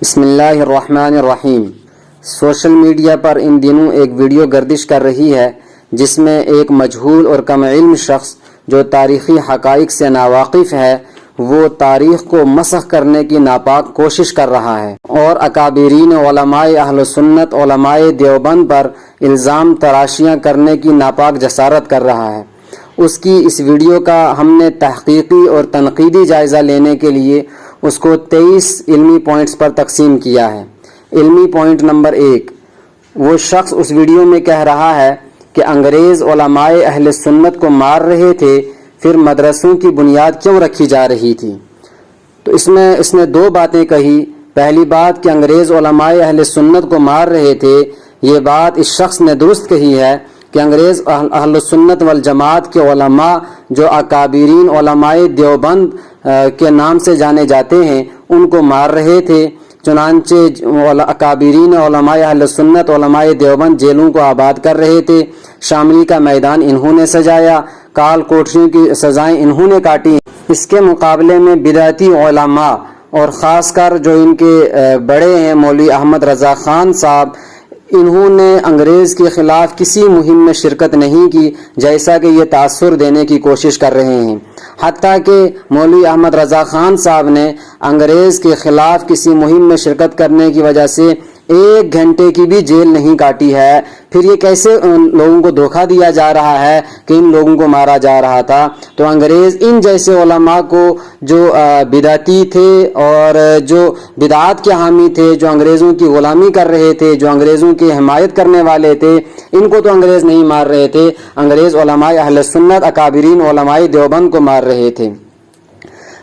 بسم اللہ الرحمن الرحیم۔ سوشل میڈیا پر ان دنوں ایک ویڈیو گردش کر رہی ہے جس میں ایک مجہول اور کم علم شخص جو تاریخی حقائق سے ناواقف ہے وہ تاریخ کو مسخ کرنے کی ناپاک کوشش کر رہا ہے اور اکابرین علماء اہل سنت علماء دیوبند پر الزام تراشیاں کرنے کی ناپاک جسارت کر رہا ہے۔ اس کی اس ویڈیو کا ہم نے تحقیقی اور تنقیدی جائزہ لینے کے لیے اس کو 23 علمی پوائنٹس پر تقسیم کیا ہے۔ علمی پوائنٹ نمبر 1، وہ شخص اس ویڈیو میں کہہ رہا ہے کہ انگریز علماء اہل سنت کو مار رہے تھے، پھر مدرسوں کی بنیاد کیوں رکھی جا رہی تھی؟ تو اس نے دو باتیں کہی۔ پہلی بات کہ انگریز علماء اہل سنت کو مار رہے تھے، یہ بات اس شخص نے درست کہی ہے کہ انگریز اہل سنت والجماعت کے علماء جو اکابرین علماء دیوبند کے نام سے جانے جاتے ہیں ان کو مار رہے تھے۔ چنانچہ اکابرین علماء اہل سنت علماء دیوبند جیلوں کو آباد کر رہے تھے۔ شاملی کا میدان انہوں نے سجایا، کال کوٹریوں کی سزائیں انہوں نے کاٹی۔ اس کے مقابلے میں بدعتی علماء اور خاص کر جو ان کے بڑے ہیں مولوی احمد رضا خان صاحب، انہوں نے انگریز کے خلاف کسی مہم میں شرکت نہیں کی، جیسا کہ یہ تاثر دینے کی کوشش کر رہے ہیں۔ حتیٰ کہ مولوی احمد رضا خان صاحب نے انگریز کے خلاف کسی مہم میں شرکت کرنے کی وجہ سے 1 گھنٹے کی بھی جیل نہیں کاٹی ہے۔ پھر یہ کیسے لوگوں کو دھوکہ دیا جا رہا ہے کہ ان لوگوں کو مارا جا رہا تھا؟ تو انگریز ان جیسے علماء کو جو بدعتی تھے اور جو بدعات کے حامی تھے، جو انگریزوں کی غلامی کر رہے تھے، جو انگریزوں کی حمایت کرنے والے تھے، ان کو تو انگریز نہیں مار رہے تھے، انگریز علماء اہل سنت اکابرین علماء دیوبند کو مار رہے تھے۔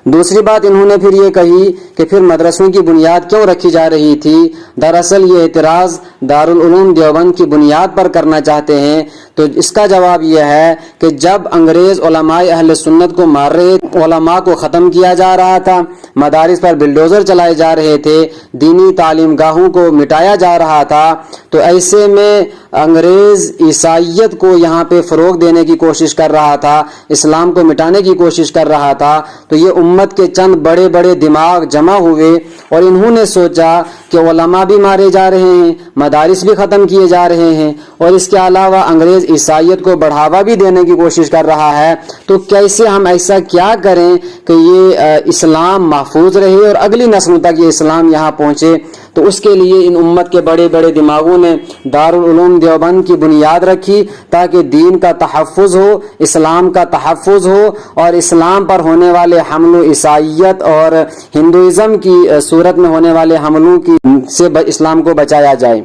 دوسری بات انہوں نے پھر یہ کہی کہ پھر مدرسوں کی بنیاد کیوں رکھی جا رہی تھی؟ دراصل یہ اعتراض دارالعلوم دیوبند کی بنیاد پر کرنا چاہتے ہیں، تو اس کا جواب یہ ہے کہ جب انگریز علماء اہل سنت کو مار رہے، علماء کو ختم کیا جا رہا تھا، مدارس پر بلڈوزر چلائے جا رہے تھے، دینی تعلیم گاہوں کو مٹایا جا رہا تھا، تو ایسے میں انگریز عیسائیت کو یہاں پہ فروغ دینے کی کوشش کر رہا تھا، اسلام کو مٹانے کی کوشش کر رہا تھا۔ تو یہ امت کے چند بڑے بڑے دماغ جمع ہوئے اور انہوں نے سوچا کہ علماء بھی مارے جا رہے ہیں، مدارس بھی ختم کیے جا رہے ہیں، اور اس کے علاوہ انگریز عیسائیت کو بڑھاوا بھی دینے کی کوشش کر رہا ہے، تو کیسے ہم ایسا کیا کریں کہ یہ اسلام محفوظ رہے اور اگلی نسلوں تک یہ اسلام یہاں پہنچے؟ تو اس کے لیے ان امت کے بڑے بڑے دماغوں نے دارالعلوم دیوبند کی بنیاد رکھی تاکہ دین کا تحفظ ہو، اسلام کا تحفظ ہو، اور اسلام پر ہونے والے حمل و عیسائیت اور ہندوازم کی صورت میں ہونے والے حملوں سے اسلام کو بچایا جائے۔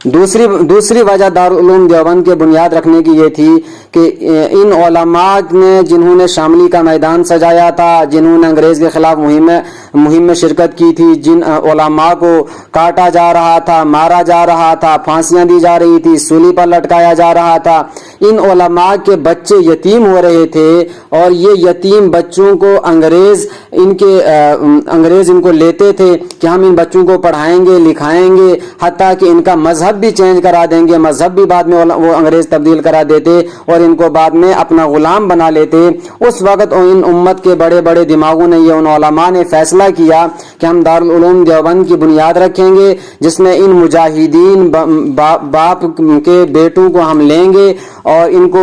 دوسری وجہ دارالعلوم دیوبند کے بنیاد رکھنے کی یہ تھی کہ ان علماء نے جنہوں نے شاملی کا میدان سجایا تھا، جنہوں نے انگریز کے خلاف مہم میں شرکت کی تھی، جن علماء کو کاٹا جا رہا تھا، مارا جا رہا تھا، پھانسیاں دی جا رہی تھی، سولی پر لٹکایا جا رہا تھا، ان علماء کے بچے یتیم ہو رہے تھے، اور یہ یتیم بچوں کو انگریز ان کو لیتے تھے کہ ہم ان بچوں کو پڑھائیں گے، لکھائیں گے، حتیٰ کہ ان کا مذہب بھی چینج کرا دیں گے، مذہب بھی بعد میں وہ انگریز تبدیل کرا دیتے اور ان کو بعد میں اپنا غلام بنا لیتے۔ اس وقت ان امت کے بڑے بڑے دماغوں نے، یہ ان علماء نے فیصلہ کیا کہ ہم دارالعلوم دیوبند کی بنیاد رکھیں گے جس میں ان مجاہدین باپ کے بیٹوں کو ہم لیں گے اور ان کو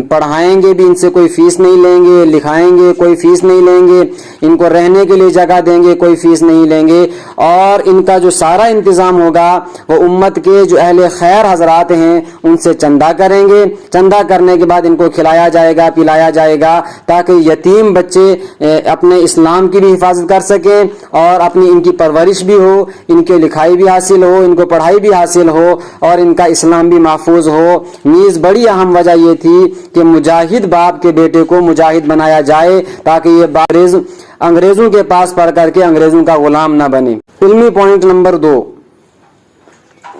پڑھائیں گے بھی، ان سے کوئی فیس نہیں لیں گے، لکھائیں گے کوئی فیس نہیں لیں گے، ان کو رہنے کے لیے جگہ دیں گے کوئی فیس نہیں لیں گے، اور ان کا جو سارا انتظام ہوگا وہ امت کے جو اہل خیر حضرات ہیں ان سے چندہ کریں گے، چندہ کرنے کے بعد ان کو کھلایا جائے گا، پلایا جائے گا، تاکہ یتیم بچے اپنے اسلام کی بھی حفاظت کر سکیں اور اپنی ان کی پرورش بھی ہو، ان کے لکھائی بھی حاصل ہو، ان کو پڑھائی بھی حاصل ہو، اور ان کا اسلام بھی محفوظ ہو۔ نیز بڑی اہم وجہ یہ تھی کہ مجاہد باپ کے بیٹے کو مجاہد بنایا جائے تاکہ یہ انگریزوں کے پاس پڑھ کر کے انگریزوں کا غلام نہ بنے۔ علمی پوائنٹ نمبر 2،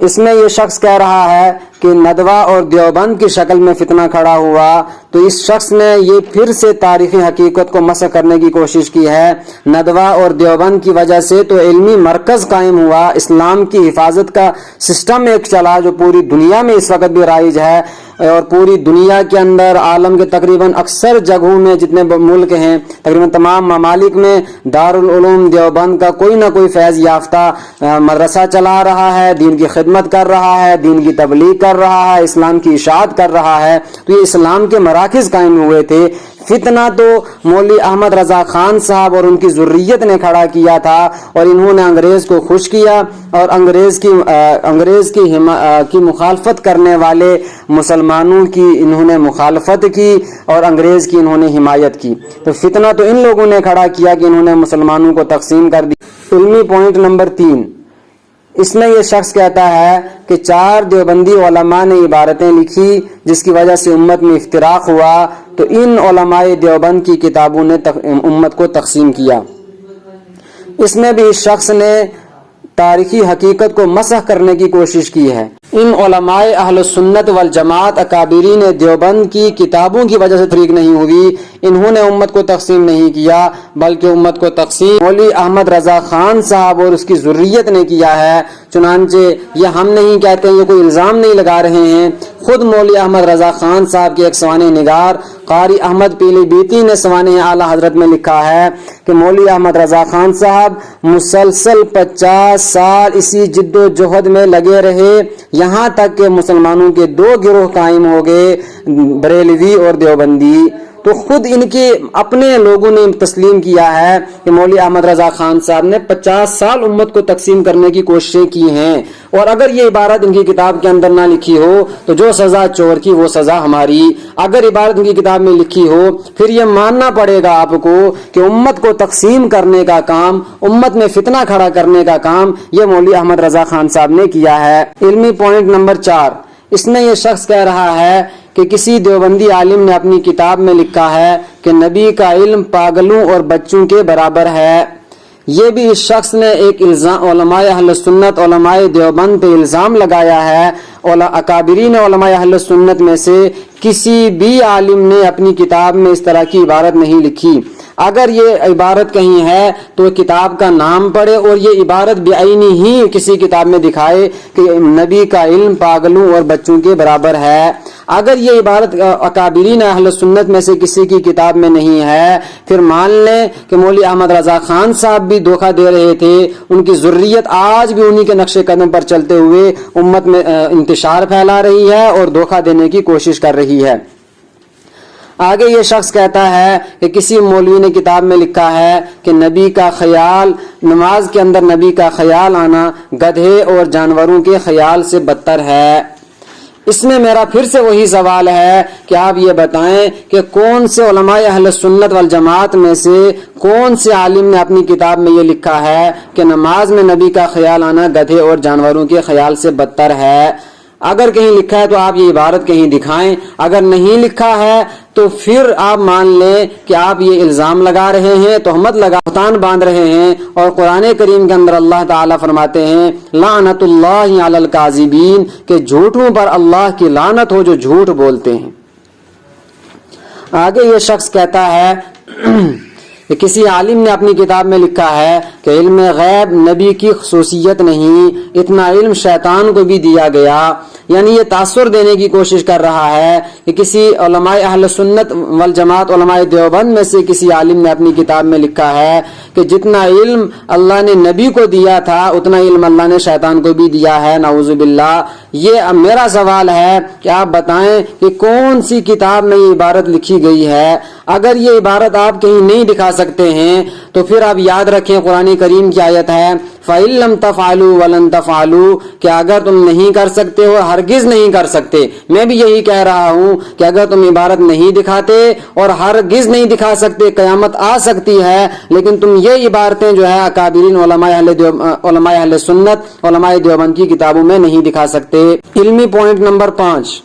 اس میں یہ شخص کہہ رہا ہے کہ ندوہ اور دیوبند کی شکل میں فتنہ کھڑا ہوا تو اس شخص نے یہ پھر سے تاریخی حقیقت کو مسح کرنے کی کوشش کی ہے۔ ندوہ اور دیوبند کی وجہ سے تو علمی مرکز قائم ہوا، اسلام کی حفاظت کا سسٹم ایک چلا جو پوری دنیا میں اس وقت بھی رائج ہے، اور پوری دنیا کے اندر عالم کے تقریباً اکثر جگہوں میں جتنے ملک ہیں تقریباً تمام ممالک میں دارالعلوم دیوبند کا کوئی نہ کوئی فیض یافتہ مدرسہ چلا رہا ہے، دین کی خدمت کر رہا ہے، دین کی تبلیغ کر رہا ہے، اسلام کی اشاعت کر رہا ہے۔ تو یہ اسلام کے مراکز قائم ہوئے تھے۔ فتنہ تو مولوی احمد رضا خان صاحب اور ان کی ذریت نے کھڑا کیا تھا، اور انہوں نے انگریز کو خوش کیا اور انگریز کی مخالفت کرنے والے مسلمانوں کی انہوں نے مخالفت کی اور انگریز کی انہوں نے حمایت کی۔ تو فتنہ تو ان لوگوں نے کھڑا کیا کہ انہوں نے مسلمانوں کو تقسیم کر دی۔ علمی پوائنٹ نمبر 3، اس میں یہ شخص کہتا ہے کہ 4 دیوبندی علماء نے عبارتیں لکھی جس کی وجہ سے امت میں افتراق ہوا، تو ان علماء دیوبند کی کتابوں نے امت کو تقسیم کیا۔ اس میں بھی اس شخص نے تاریخی حقیقت کو مسح کرنے کی کوشش کی ہے۔ ان علماء اہل سنت والجماعت اکابرین دیوبند کی کتابوں کی وجہ سے تفریق نہیں ہوئی، انہوں نے امت کو تقسیم نہیں کیا بلکہ امت کو تقسیم مولوی احمد رضا خان صاحب اور اس کی ذریت نے کیا ہے۔ چنانچہ یہ ہم نہیں کہتے، یہ کوئی الزام نہیں لگا رہے ہیں، خود مولوی احمد رضا خان صاحب کے ایک سوانح نگار قاری احمد پیلی بیتی نے سوانح اعلی حضرت میں لکھا ہے کہ مولوی احمد رضا خان صاحب مسلسل 50 سال اسی جد و جہد میں لگے رہے، یہاں تک کہ مسلمانوں کے 2 گروہ قائم ہو گئے، بریلوی اور دیوبندی۔ تو خود ان کے اپنے لوگوں نے تسلیم کیا ہے کہ مولوی احمد رضا خان صاحب نے 50 سال امت کو تقسیم کرنے کی کوششیں کی ہیں، اور اگر یہ عبارت ان کی کتاب کے اندر نہ لکھی ہو تو جو سزا چور کی وہ سزا ہماری۔ اگر عبارت ان کی کتاب میں لکھی ہو پھر یہ ماننا پڑے گا آپ کو کہ امت کو تقسیم کرنے کا کام، امت میں فتنہ کھڑا کرنے کا کام یہ مولوی احمد رضا خان صاحب نے کیا ہے۔ علمی پوائنٹ نمبر 4، اس میں یہ شخص کہہ رہا ہے کہ کسی دیوبندی عالم نے اپنی کتاب میں لکھا ہے کہ نبی کا علم پاگلوں اور بچوں کے برابر ہے۔ یہ بھی اس شخص نے ایک الزام علماء اہل سنت علماء دیوبند پہ الزام لگایا ہے۔ اکابرین علماء اہل سنت میں سے کسی بھی عالم نے اپنی کتاب میں اس طرح کی عبارت نہیں لکھی۔ اگر یہ عبارت کہیں ہے تو کتاب کا نام پڑھے اور یہ عبارت بعینی ہی کسی کتاب میں دکھائے کہ نبی کا علم پاگلوں اور بچوں کے برابر ہے۔ اگر یہ عبارت اکابرین اہل سنت میں سے کسی کی کتاب میں نہیں ہے پھر مان لیں کہ مولوی احمد رضا خان صاحب بھی دھوکہ دے رہے تھے، ان کی ذریت آج بھی انہی کے نقش قدم پر چلتے ہوئے امت میں انتشار پھیلا رہی ہے اور دھوکہ دینے کی کوشش کر رہی ہے۔ آگے یہ شخص کہتا ہے کہ کسی مولوی نے کتاب میں لکھا ہے کہ نبی کا خیال، نماز کے اندر نبی کا خیال آنا گدھے اور جانوروں کے خیال سے بدتر ہے۔ اس میں میرا پھر سے وہی سوال ہے کہ آپ یہ بتائیں کہ کون سے علماء اہل سنت والجماعت میں سے کون سے عالم نے اپنی کتاب میں یہ لکھا ہے کہ نماز میں نبی کا خیال آنا گدھے اور جانوروں کے خیال سے بدتر ہے؟ اگر کہیں لکھا ہے تو آپ یہ عبارت کہیں دکھائیں، اگر نہیں لکھا ہے تو پھر آپ مان لیں کہ آپ یہ الزام لگا رہے ہیں، تہمت بہتان باندھ رہے ہیں، اور قرآن کریم کے اندر اللہ تعالیٰ فرماتے ہیں لعنت اللہ علی الکاذبین، کہ جھوٹوں پر اللہ کی لعنت ہو جو جھوٹ بولتے ہیں۔ آگے یہ شخص کہتا ہے کہ کسی عالم نے اپنی کتاب میں لکھا ہے کہ علم غیب نبی کی خصوصیت نہیں، اتنا علم شیطان کو بھی دیا گیا۔ یعنی یہ تاثر دینے کی کوشش کر رہا ہے کہ کسی علماء اہل سنت والجماعت علماء دیوبند میں سے کسی عالم نے اپنی کتاب میں لکھا ہے کہ جتنا علم اللہ نے نبی کو دیا تھا اتنا علم اللہ نے شیطان کو بھی دیا ہے، نعوذ باللہ۔ یہ میرا سوال ہے کہ آپ بتائیں کہ کون سی کتاب میں یہ عبارت لکھی گئی ہے؟ اگر یہ عبارت آپ کہیں نہیں دکھا سکتے ہیں تو پھر آپ یاد رکھیں قرآن کریم کی آیت ہے فَإِن لَمْ تَفْعَلُوا وَلَن تَفْعَلُوا، کہ اگر تم نہیں کر سکتے ہو، ہرگز نہیں کر سکتے۔ میں بھی یہی کہہ رہا ہوں کہ اگر تم عبارت نہیں دکھاتے اور ہرگز نہیں دکھا سکتے، قیامت آ سکتی ہے، لیکن تم یہ عبارتیں جو ہے اکابرین علماء اہل سنت علماء دیوبند کی کتابوں میں نہیں دکھا سکتے۔ علمی پوائنٹ نمبر 5،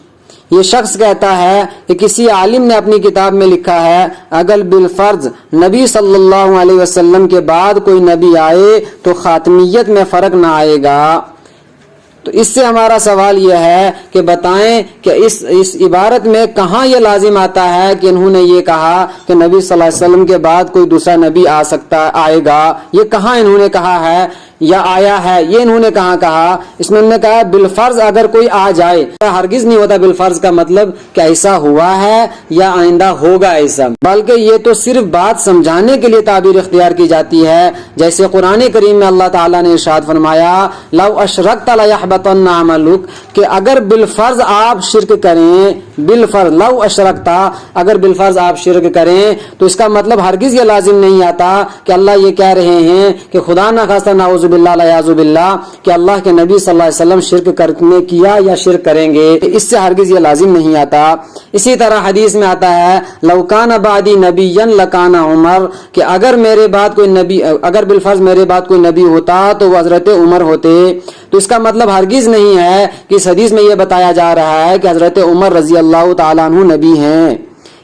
یہ شخص کہتا ہے کہ کسی عالم نے اپنی کتاب میں لکھا ہے اگر بالفرض نبی صلی اللہ علیہ وسلم کے بعد کوئی نبی آئے تو خاتمیت میں فرق نہ آئے گا۔ تو اس سے ہمارا سوال یہ ہے کہ بتائیں کہ اس عبارت میں کہاں یہ لازم آتا ہے کہ انہوں نے یہ کہا کہ نبی صلی اللہ علیہ وسلم کے بعد کوئی دوسرا نبی آئے گا؟ یہ کہاں انہوں نے کہا ہے یا آیا ہے؟ یہ انہوں نے کہاں کہا؟ اس میں انہوں نے کہا بالفرض اگر کوئی آ جائے، ہرگز نہیں ہوتا بالفرض کا مطلب کہ ایسا ہوا ہے یا آئندہ ہوگا ایسا، بلکہ یہ تو صرف بات سمجھانے کے لیے تعبیر اختیار کی جاتی ہے، جیسے قرآن کریم میں اللہ تعالیٰ نے ارشاد فرمایا لو اشرکت لیحبطن عملک، کہ اگر بالفرض آپ شرک کریں، بالفرض لو اشرکتا، اگر بالفرض آپ شرک کریں تو اس کا مطلب ہرگز یہ لازم نہیں آتا کہ اللہ یہ کہہ رہے ہیں کہ خدا نہ خواستہ نعوذ باللہ الیاذ باللہ کہ اللہ کے نبی صلی اللہ علیہ وسلم شرک کرنے کیا یا شرک کریں گے، اس سے ہرگز یہ لازم نہیں آتا۔ اسی طرح حدیث میں آتا ہے لو کان بعدی نبیا لکان عمر، کہ اگر میرے بعد کوئی نبی، اگر بالفرض میرے بعد کوئی نبی ہوتا تو وہ حضرت عمر ہوتے، تو اس کا مطلب ہرگز نہیں ہے کہ اس حدیث میں یہ بتایا جا رہا ہے کہ حضرت عمر رضی اللہ تعالیٰ عنہ نبی ہیں۔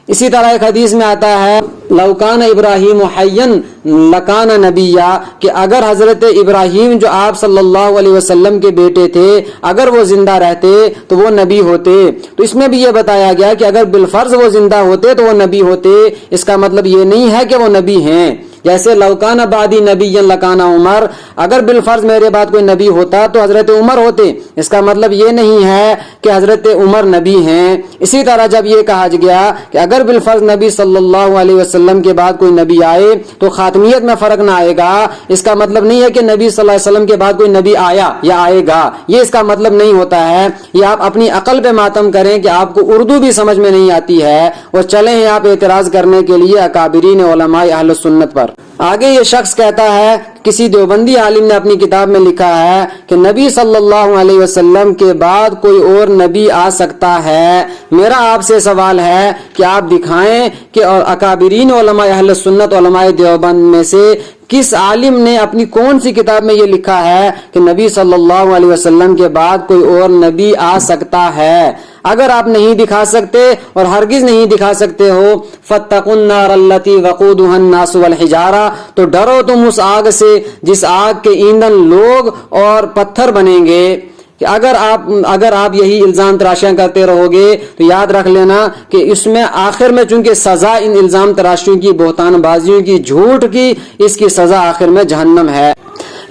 اسی طرح ایک حدیث میں آتا ہے لو کان ابراہیم حیا لکان نبیا، کہ اگر حضرت ابراہیم جو آپ صلی اللہ علیہ وسلم کے بیٹے تھے اگر وہ زندہ رہتے تو وہ نبی ہوتے۔ تو اس میں بھی یہ بتایا گیا کہ اگر بالفرض وہ زندہ ہوتے تو وہ نبی ہوتے، اس کا مطلب یہ نہیں ہے کہ وہ نبی ہیں۔ جیسے لو کان بعدی نبی لکان عمر، اگر بالفرض میرے بعد کوئی نبی ہوتا تو حضرت عمر ہوتے، اس کا مطلب یہ نہیں ہے کہ حضرت عمر نبی ہیں۔ اسی طرح جب یہ کہا گیا کہ اگر بالفرض نبی صلی اللہ علیہ وسلم کے بعد کوئی نبی آئے تو خاتمیت میں فرق نہ آئے گا، اس کا مطلب نہیں ہے کہ نبی صلی اللہ علیہ وسلم کے بعد کوئی نبی آیا یا آئے گا، یہ اس کا مطلب نہیں ہوتا ہے۔ یہ آپ اپنی عقل پہ ماتم کریں کہ آپ کو اردو بھی سمجھ میں نہیں آتی ہے اور چلیں ہیں آپ اعتراض کرنے کے لیے اکابرین علماء اہل سنت پر۔ آگے یہ شخص کہتا ہے، کسی دیوبندی عالم نے اپنی کتاب میں لکھا ہے کہ نبی صلی اللہ علیہ وسلم کے بعد کوئی اور نبی آ سکتا ہے۔ میرا آپ سے سوال ہے کہ آپ دکھائیں کہ اکابرین علماء اہل سنت علماء دیوبند میں سے کس عالم نے اپنی کون سی کتاب میں یہ لکھا ہے کہ نبی صلی اللہ علیہ وسلم کے بعد کوئی اور نبی آ سکتا ہے؟ اگر آپ نہیں دکھا سکتے اور ہرگز نہیں دکھا سکتے ہو فاتقوا النار التي وقودها الناس والحجارہ، تو ڈرو تم اس آگ سے جس آگ کے ایندھن لوگ اور پتھر بنیں گے۔ کہ اگر آپ یہی الزام تراشیاں کرتے رہو گے تو یاد رکھ لینا کہ اس میں آخر میں چونکہ سزا ان الزام تراشیوں کی، بہتان بازیوں کی، جھوٹ کی، اس کی سزا آخر میں جہنم ہے۔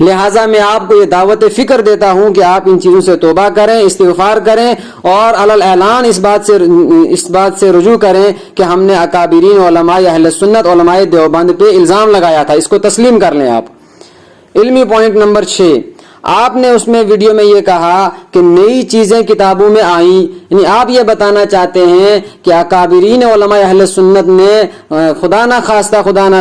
لہٰذا میں آپ کو یہ دعوت فکر دیتا ہوں کہ آپ ان چیزوں سے توبہ کریں، استغفار کریں اور علی اعلان اس بات سے رجوع کریں کہ ہم نے اکابرین علماء اہل سنت علماء دیوبند پہ الزام لگایا تھا، اس کو تسلیم کر لیں آپ۔ علمی پوائنٹ نمبر 6، آپ نے اس میں ویڈیو میں یہ کہا کہ نئی چیزیں کتابوں میں آئیں، یعنی آپ یہ بتانا چاہتے ہیں کہ اکابرین علماء اہل سنت نے خدا نہ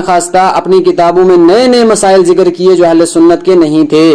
خواستہ اپنی کتابوں میں نئے مسائل ذکر کیے جو اہل سنت کے نہیں تھے۔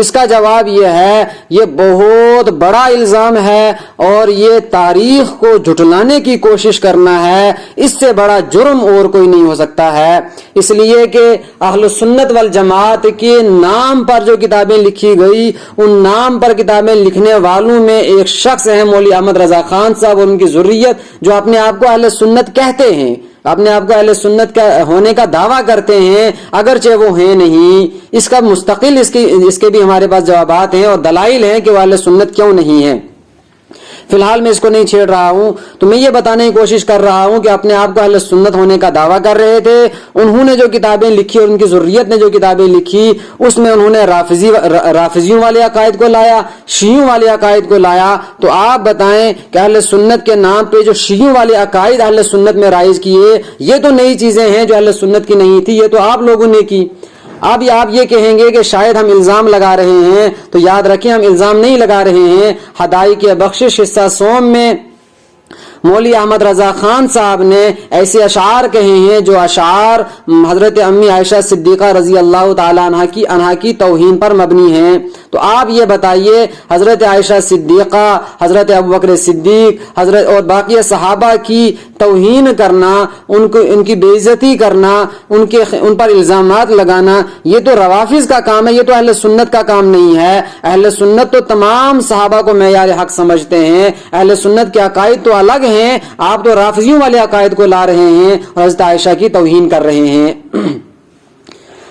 اس کا جواب یہ ہے یہ بہت بڑا الزام ہے اور یہ تاریخ کو جھٹلانے کی کوشش کرنا ہے، اس سے بڑا جرم اور کوئی نہیں ہو سکتا ہے۔ اس لیے کہ اہل سنت والجماعت کے نام پر جو کتابیں لکھی گئی، ان نام پر کتابیں لکھنے والوں میں ایک شخص ہیں مولوی احمد رضا خان صاحب اور ان کی ذریت، جو اپنے آپ کو اہل سنت کہتے ہیں، اپنے آپ کو اہل سنت کا ہونے کا دعویٰ کرتے ہیں اگرچہ وہ ہیں نہیں۔ اس کا مستقل اس کے بھی ہمارے پاس جوابات ہیں اور دلائل ہیں کہ وہ اہل سنت کیوں نہیں ہیں۔ فی الحال میں اس کو نہیں چھیڑ رہا ہوں، تو میں یہ بتانے کی کوشش کر رہا ہوں کہ اپنے آپ کو اہل سنت ہونے کا دعویٰ کر رہے تھے۔ انہوں نے جو کتابیں لکھی اور ان کی ذریت نے جو کتابیں لکھی، اس میں انہوں نے رافضیوں والے عقائد کو لایا، شیعوں والے عقائد کو لایا۔ تو آپ بتائیں کہ اہل سنت کے نام پہ جو شیعوں والے عقائد اہل سنت میں رائج کیے، یہ تو نئی چیزیں ہیں جو اہل سنت کی نہیں تھی، یہ تو آپ لوگوں نے کی۔ اب آپ یہ کہیں گے کہ شاید ہم الزام لگا رہے ہیں، تو یاد رکھیں ہم الزام نہیں لگا رہے ہیں۔ ہدایت بخشش حصہ سوم میں مولوی احمد رضا خان صاحب نے ایسے اشعار کہے ہیں جو اشعار حضرت امی عائشہ صدیقہ رضی اللہ تعالیٰ عنہا کی توہین پر مبنی ہیں۔ تو آپ یہ بتائیے حضرت عائشہ صدیقہ، حضرت ابوبکر صدیق، حضرت اور باقی صحابہ کی توہین کرنا، ان کی بے عزتی کرنا، ان پر الزامات لگانا، یہ تو روافض کا کام ہے، یہ تو اہل سنت کا کام نہیں ہے۔ اہل سنت تو تمام صحابہ کو معیار حق سمجھتے ہیں، اہل سنت کے عقائد تو الگ ہیں، آپ تو رافضیوں والے عقائد کو لا رہے ہیں اور حضرت عائشہ کی توہین کر رہے ہیں۔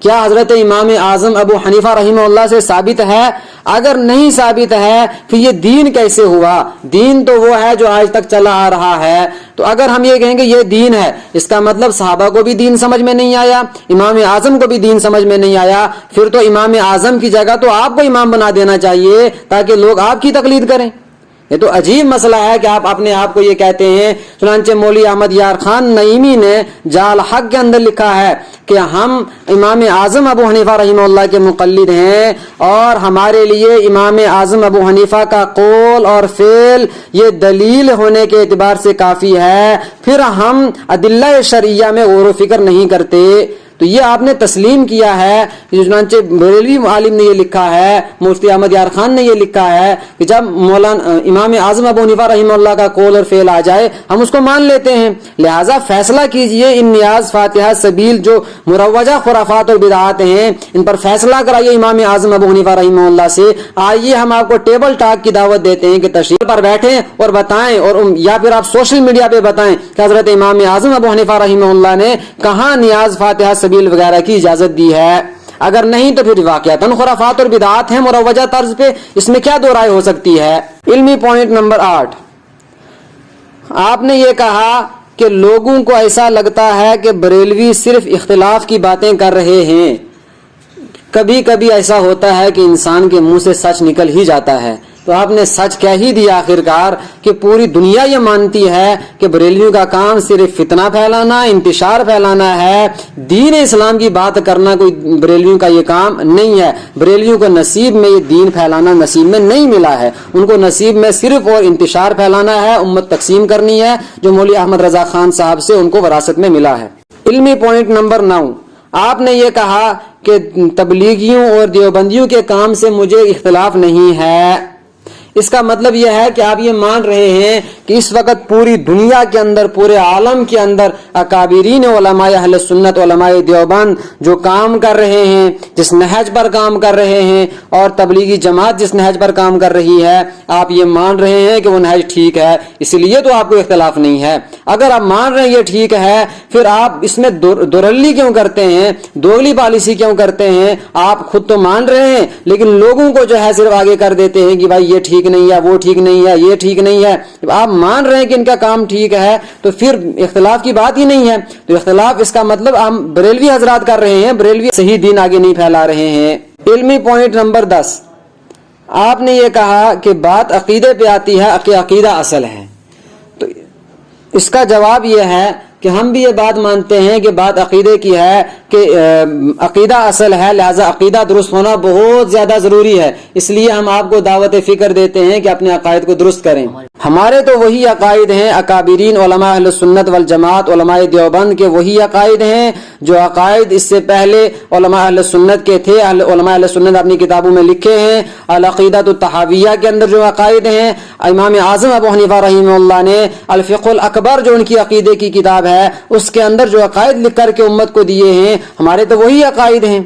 کیا حضرت امام اعظم ابو حنیفہ رحمہ اللہ سے ثابت ہے؟ اگر نہیں ثابت ہے پھر یہ دین کیسے ہوا؟ دین تو وہ ہے جو آج تک چلا آ رہا ہے. تو اگر ہم یہ کہیں گے یہ دین ہے، اس کا مطلب صحابہ کو بھی دین سمجھ میں نہیں آیا، امام اعظم کو بھی دین سمجھ میں نہیں آیا. پھر تو امام اعظم کی جگہ تو آپ کو امام بنا دینا چاہیے تاکہ لوگ آپ کی تقلید کریں. یہ تو عجیب مسئلہ ہے کہ آپ اپنے آپ کو یہ کہتے ہیں. چنانچہ مولوی احمد یار خان نعیمی نے جال حق کے اندر لکھا ہے کہ ہم امام اعظم ابو حنیفہ رحمہ اللہ کے مقلد ہیں اور ہمارے لیے امام اعظم ابو حنیفہ کا قول اور فعل یہ دلیل ہونے کے اعتبار سے کافی ہے، پھر ہم ادلہ شرعیہ میں غور و فکر نہیں کرتے. تو یہ آپ نے تسلیم کیا ہے. چنانچہ بریلوی عالم نے یہ لکھا ہے، مفتی احمد یار خان نے یہ لکھا ہے کہ جب مولانا امام اعظم ابو حنیفہ رحمہ اللہ کا قول اور فعل آ جائے ہم اس کو مان لیتے ہیں. لہٰذا فیصلہ کیجئے ان نیاز، فاتحہ، سبیل جو مروجہ خرافات اور بدعات ہیں ان پر فیصلہ کرائیے امام اعظم ابو حنیفہ رحمہ اللہ سے. آئیے ہم آپ کو ٹیبل ٹاک کی دعوت دیتے ہیں کہ تشریح پر بیٹھیں اور بتائیں، اور یا پھر آپ سوشل میڈیا پہ بتائیں کہ حضرت امام اعظم ابو حنیفہ رحمہ اللہ نے کہاں نیاز، فاتحہ، سبیل وغیرہ کی اجازت دی ہے. اگر نہیں تو پھر واقعتاً خرافات اور بدعات ہیں مروجہ طرز پہ، اس میں کیا دو رائے ہو سکتی ہے. علمی پوائنٹ نمبر 8، آپ نے یہ کہا کہ لوگوں کو ایسا لگتا ہے کہ بریلوی صرف اختلاف کی باتیں کر رہے ہیں. کبھی کبھی ایسا ہوتا ہے کہ انسان کے منہ سے سچ نکل ہی جاتا ہے. تو آپ نے سچ کہہ ہی دیا آخرکار کہ پوری دنیا یہ مانتی ہے کہ بریلویوں کا کام صرف فتنہ پھیلانا، انتشار پھیلانا ہے. دین اسلام کی بات کرنا کوئی بریلویوں کا یہ کام نہیں ہے. بریلویوں کو نصیب میں یہ دین پھیلانا نصیب میں نہیں ملا ہے. ان کو نصیب میں صرف اور انتشار پھیلانا ہے، امت تقسیم کرنی ہے، جو مولوی احمد رضا خان صاحب سے ان کو وراثت میں ملا ہے. علمی پوائنٹ نمبر 9، آپ نے یہ کہا کہ تبلیغیوں اور دیوبندیوں کے کام سے مجھے اختلاف نہیں ہے. اس کا مطلب یہ ہے کہ آپ یہ مان رہے ہیں کہ اس وقت پوری دنیا کے اندر، پورے عالم کے اندر اکابرین علماء اہل سنت، علماء دیوبند جو کام کر رہے ہیں، جس نہج پر کام کر رہے ہیں، اور تبلیغی جماعت جس نہج پر کام کر رہی ہے، آپ یہ مان رہے ہیں کہ وہ نہج ٹھیک ہے، اس لیے تو آپ کو اختلاف نہیں ہے. اگر آپ مان رہے ہیں یہ ٹھیک ہے، پھر آپ اس میں دورلی کیوں کرتے ہیں، دوگلی پالیسی کیوں کرتے ہیں؟ آپ خود تو مان رہے ہیں لیکن لوگوں کو جو ہے صرف آگے کر دیتے ہیں کہ بھائی یہ ٹھیک نہیں ہے، وہ ٹھیک نہیں ہے، یہ ٹھیک نہیں ہے. آپ مان رہے ہیں کہ ان کا کام ٹھیک ہے تو پھر اختلاف کی بات ہی نہیں ہے. تو اختلاف اس کا مطلب ہم بریلوی حضرات کر رہے ہیں، بریلوی صحیح دین آگے نہیں پھیلا رہے ہیں. علمی پوائنٹ نمبر 10، آپ نے یہ کہا کہ بات عقیدے پہ آتی ہے کہ عقیدہ اصل ہے. تو اس کا جواب یہ ہے کہ ہم بھی یہ بات مانتے ہیں کہ بات عقیدے کی ہے کہ عقیدہ اصل ہے، لہذا عقیدہ درست ہونا بہت زیادہ ضروری ہے. اس لیے ہم آپ کو دعوت فکر دیتے ہیں کہ اپنے عقائد کو درست کریں. ہمارے تو وہی عقائد ہیں، اکابرین علماء اہل سنت والجماعت علماء دیوبند کے وہی عقائد ہیں جو عقائد اس سے پہلے علماء اہل سنت کے تھے. علماء اہل سنت اپنی کتابوں میں لکھے ہیں. العقیدۃ الطحاویہ کے اندر جو عقائد ہیں، امام اعظم ابو حنیفہ رحمہ اللہ نے الفقہ الاکبر جو ان کی عقیدے کی کتاب ہے اس کے اندر جو عقائد لکھ کر کے امت کو دیے ہیں، ہمارے تو وہی عقائد ہیں.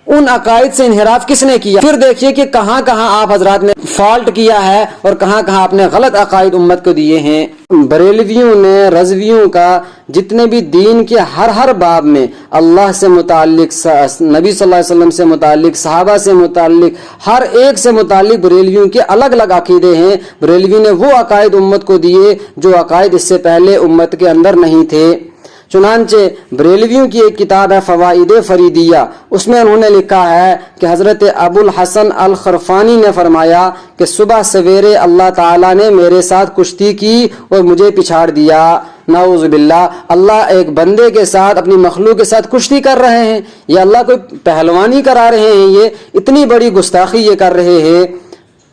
ان عقائد سے انحراف کس نے کیا؟ پھر دیکھیے کہ کہاں کہاں آپ حضرات نے فالٹ کیا ہے اور کہاں کہاں آپ نے غلط عقائد امت کو دیے ہیں. بریلویوں نے، رضویوں کا جتنے بھی دین کے ہر باب میں اللہ سے متعلق، نبی صلی اللہ علیہ وسلم سے متعلق، صحابہ سے متعلق، ہر ایک سے متعلق بریلویوں کے الگ الگ عقیدے ہیں. بریلوی نے وہ عقائد امت کو دیے جو عقائد اس سے پہلے امت کے اندر نہیں تھے. چنانچہ بریلویوں کی ایک کتاب ہے فوائد فریدیہ، اس میں انہوں نے لکھا ہے کہ حضرت ابو الحسن الخرفانی نے فرمایا کہ صبح سویرے اللہ تعالیٰ نے میرے ساتھ کشتی کی اور مجھے پچھاڑ دیا. نعوذ باللہ، اللہ ایک بندے کے ساتھ، اپنی مخلوق کے ساتھ کشتی کر رہے ہیں. یہ اللہ کوئی پہلوانی کرا رہے ہیں، یہ اتنی بڑی گستاخی یہ کر رہے ہیں.